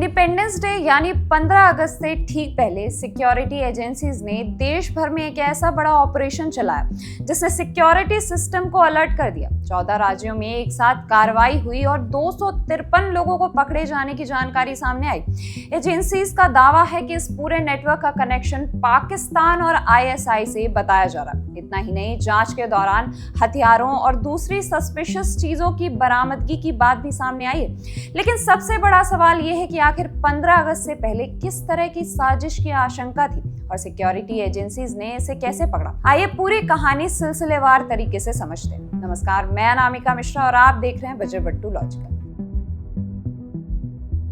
Independence day यानी 15 अगस्त से ठीक पहले सिक्योरिटी एजेंसीज ने देश भर में एक ऐसा बड़ा ऑपरेशन चलाया जिसने सिक्योरिटी सिस्टम को अलर्ट कर दिया। 14 राज्यों में एक साथ कार्रवाई हुई और 253 लोगों को पकड़े जाने की जानकारी सामने आई। एजेंसीज का दावा है कि इस पूरे नेटवर्क का कनेक्शन पाकिस्तान और आईएसआई से बताया जा रहा है। इतना ही नहीं, जांच के दौरान हथियारों और दूसरी सस्पिशियस चीजों की बरामदगी की बात भी सामने आई है। लेकिन सबसे बड़ा सवाल यह है कि आखिर 15 अगस्त से पहले किस तरह की साजिश की आशंका थी और सिक्योरिटी एजेंसीज ने इसे कैसे पकड़ा। आइए पूरी कहानी सिलसिलेवार तरीके से समझते हैं। नमस्कार, मैं अनामिका मिश्रा और आप देख रहे हैं बजरबट्टू लॉजिकल।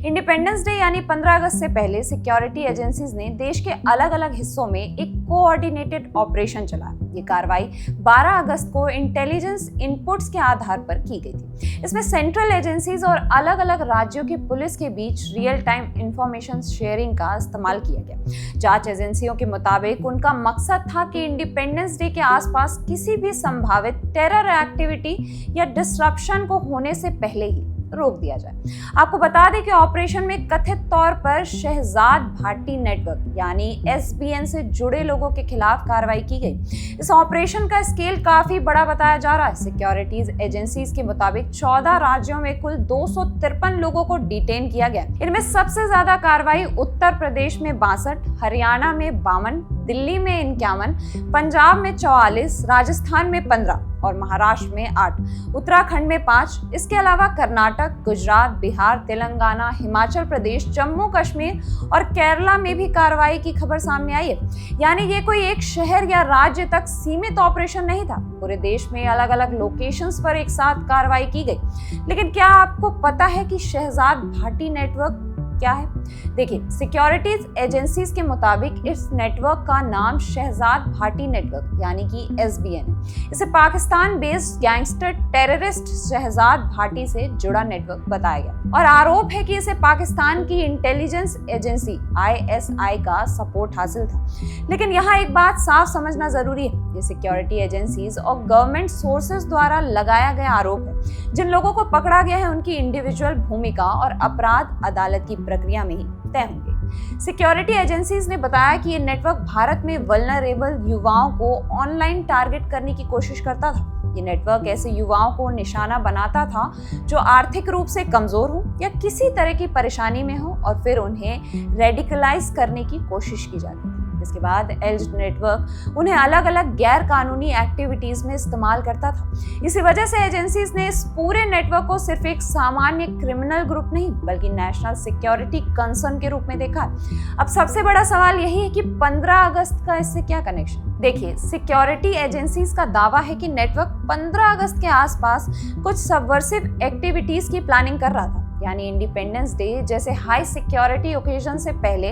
इंडिपेंडेंस डे यानी 15 अगस्त से पहले सिक्योरिटी एजेंसीज ने देश के अलग अलग हिस्सों में एक कोऑर्डिनेटेड ऑपरेशन चलाया। ये कार्रवाई 12 अगस्त को इंटेलिजेंस इनपुट्स के आधार पर की गई थी। इसमें सेंट्रल एजेंसीज और अलग अलग राज्यों की पुलिस के बीच रियल टाइम इंफॉर्मेशन शेयरिंग का इस्तेमाल किया गया। जांच एजेंसियों के मुताबिक उनका मकसद था कि इंडिपेंडेंस डे के आसपास किसी भी संभावित टेरर एक्टिविटी या डिसरप्शन को होने से पहले ही रोक दिया जाए। आपको बता दें कि ऑपरेशन में कथित तौर पर शहजाद भाटी नेटवर्क यानी एसबीएन से जुड़े लोगों के खिलाफ कार्रवाई की गई। इस ऑपरेशन का स्केल काफी बड़ा बताया जा रहा है। सिक्योरिटीज एजेंसीज के मुताबिक 14 राज्यों में कुल 253 लोगों को डिटेन किया गया। इनमें सबसे ज्यादा कार्रवाई उत्तर प्रदेश में 62, हरियाणा में 52, दिल्ली में 51, पंजाब में 44, राजस्थान में 15 और महाराष्ट्र में 8, उत्तराखंड में 5। इसके अलावा कर्नाटक, गुजरात, बिहार, तेलंगाना, हिमाचल प्रदेश, जम्मू कश्मीर और केरला में भी कार्रवाई की खबर सामने आई है। यानी ये कोई एक शहर या राज्य तक सीमित ऑपरेशन नहीं था। पूरे देश में अलग अलग लोकेशंस पर एक साथ कार्रवाई की गई। लेकिन क्या आपको पता है कि शहजाद भाटी नेटवर्क क्या है? देखिए, सिक्योरिटीज एजेंसीज के मुताबिक इस नेटवर्क का नाम शहजाद भाटी नेटवर्क यानी कि एसबीएन है। इसे Pakistan based gangster terrorist Shahzad Bhatti से जुड़ा नेटवर्क बताया गया और आरोप है कि इसे पाकिस्तान की इंटेलिजेंस एजेंसी आईएसआई का सपोर्ट हासिल था। लेकिन यहाँ एक बात साफ समझना जरूरी है, ये सिक्योरिटी एजेंसीज और गवर्नमेंट सोर्सेज द्वारा लगाया गया आरोप है। जिन लोगों को पकड़ा गया है उनकी इंडिविजुअल भूमिका और अपराध अदालत की प्रक्रिया में ही तय होंगे। सिक्योरिटी एजेंसीज ने बताया कि ये नेटवर्क भारत में वल्नरेबल युवाओं को ऑनलाइन टारगेट करने की कोशिश करता था। ये नेटवर्क ऐसे युवाओं को निशाना बनाता था जो आर्थिक रूप से कमजोर हो या किसी तरह की परेशानी में हो और फिर उन्हें रेडिकलाइज करने की कोशिश की जाती थी। इसके बाद एल्ड नेटवर्क उन्हें अलग अलग गैर कानूनी एक्टिविटीज में इस्तेमाल करता था। इसी वजह से एजेंसीज ने इस पूरे नेटवर्क को सिर्फ एक सामान्य क्रिमिनल ग्रुप नहीं बल्कि नेशनल सिक्योरिटी कंसर्न के रूप में देखा। अब सबसे बड़ा सवाल यही है कि 15 अगस्त का इससे क्या कनेक्शन? देखिए, सिक्योरिटी एजेंसीज का दावा है कि नेटवर्क 15 अगस्त के आसपास कुछ सबवर्सिव एक्टिविटीज की प्लानिंग कर रहा था। यानी इंडिपेंडेंस डे जैसे हाई सिक्योरिटी ओकेजन से पहले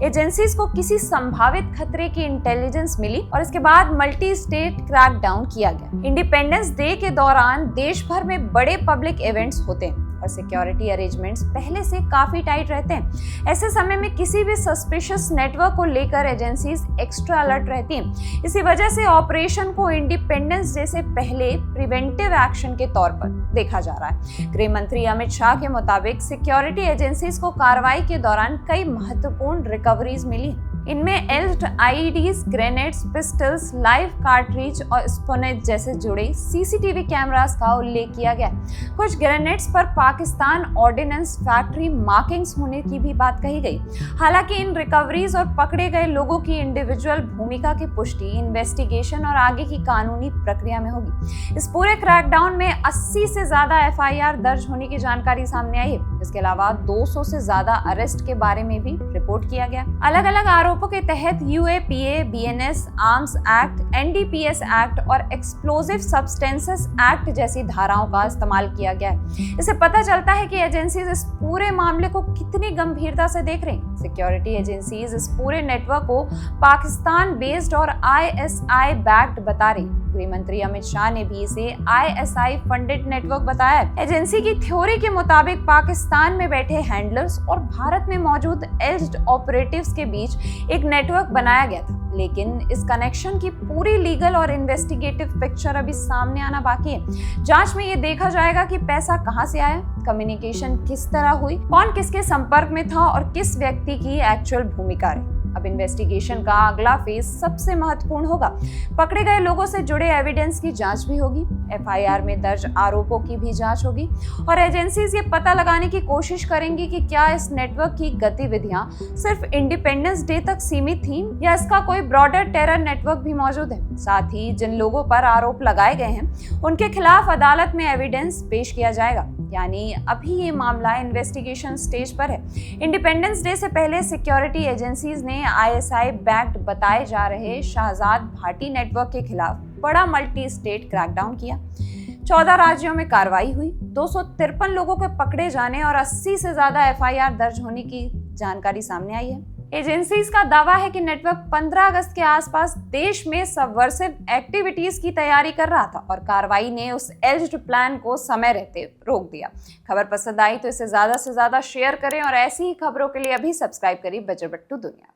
एजेंसीज को किसी संभावित खतरे की इंटेलिजेंस मिली और इसके बाद मल्टी स्टेट क्रैकडाउन किया गया। इंडिपेंडेंस डे के दौरान देश भर में बड़े पब्लिक इवेंट्स होते हैं और सिक्योरिटी अरेंजमेंट्स पहले से काफी टाइट रहते हैं। ऐसे समय में किसी भी सस्पिशियस नेटवर्क को लेकर एजेंसीज एक्स्ट्रा अलर्ट रहती हैं। इसी वजह से ऑपरेशन को इंडिपेंडेंस डे से पहले प्रिवेंटिव एक्शन के तौर पर देखा जा रहा है। गृह मंत्री अमित शाह के मुताबिक सिक्योरिटी एजेंसीज को कार्रवाई के दौरान कई महत्वपूर्ण रिकवरीज मिली। इनमें एल्ड IEDs, grenades, pistols, live cartridge और स्पोनेट जैसे जुड़े सीसीटीवी कैमरास का उल्लेख किया गया। कुछ ग्रेनेड्स पर पाकिस्तान ऑर्डिनेंस फैक्ट्री मार्किंग्स होने की भी बात कही गई। हालांकि इन रिकवरीज और पकड़े गए लोगों की इंडिविजुअल भूमिका की पुष्टि इन्वेस्टिगेशन और आगे की कानूनी प्रक्रिया में होगी। इस पूरे क्रैकडाउन में 80 से ज्यादा एफआईआर दर्ज होने की जानकारी सामने आई है। इसके अलावा 200 से ज्यादा अरेस्ट के बारे में भी रिपोर्ट किया गया। अलग अलग आरोपों के तहत UAPA, BNS, arms act, NDPS act और एक्सप्लोजिव सब्सटेंसेस एक्ट जैसी धाराओं का इस्तेमाल किया गया है। इससे पता चलता है कि एजेंसीज इस पूरे मामले को कितनी गंभीरता से देख रही हैं। सिक्योरिटी एजेंसीज इस पूरे नेटवर्क को पाकिस्तान बेस्ड और आईएसआई बैक्ड बता रही। गृह मंत्री अमित शाह ने भी इसे ISI फंडेड नेटवर्क बताया है। एजेंसी की थ्योरी के मुताबिक पाकिस्तान में बैठे हैंडलर्स और भारत में मौजूद एज्ड ऑपरेटिव्स के बीच एक नेटवर्क बनाया गया था, लेकिन इस कनेक्शन की पूरी लीगल और इन्वेस्टिगेटिव पिक्चर अभी सामने आना बाकी है। जांच में ये देखा जाएगा कि पैसा कहां से आया, कम्युनिकेशन किस तरह हुई, कौन किसके संपर्क में था और किस व्यक्ति की एक्चुअल भूमिका रही। अब इन्वेस्टिगेशन का अगला फेज सबसे महत्वपूर्ण होगा। पकड़े गए लोगों से जुड़े एविडेंस की जांच भी होगी, FIR में दर्ज आरोपों की भी जांच होगी और एजेंसीज ये पता लगाने की कोशिश करेंगी कि क्या इस नेटवर्क की गतिविधियां सिर्फ इंडिपेंडेंस डे तक सीमित थीं या इसका कोई ब्रॉडर टेरर नेटवर्क भी मौजूद है। साथ ही जिन लोगों पर आरोप लगाए गए हैं उनके खिलाफ अदालत में एविडेंस पेश किया जाएगा। यानी अभी ये मामला इन्वेस्टिगेशन स्टेज पर है। इंडिपेंडेंस डे से पहले सिक्योरिटी एजेंसीज ने ISI बैक्ड बताए जा रहे शाहजाद भाटी नेटवर्क के खिलाफ बड़ा मल्टी स्टेट क्रैकडाउन किया। 14 राज्यों में कार्रवाई हुई, 253 लोगों के पकड़े जाने और 80 से ज्यादा FIR दर्ज होने की जानकारी सामने आई है। एजेंसीज का दावा है कि नेटवर्क 15 अगस्त के आसपास देश में सबवर्सिव एक्टिविटीज की तैयारी कर रहा था और कार्रवाई ने उस एज्ड प्लान को समय रहते रोक दिया। खबर पसंद आई तो इसे ज्यादा से ज्यादा शेयर करें और ऐसी ही खबरों के लिए अभी सब्सक्राइब करिए बजरबट्टू दुनिया।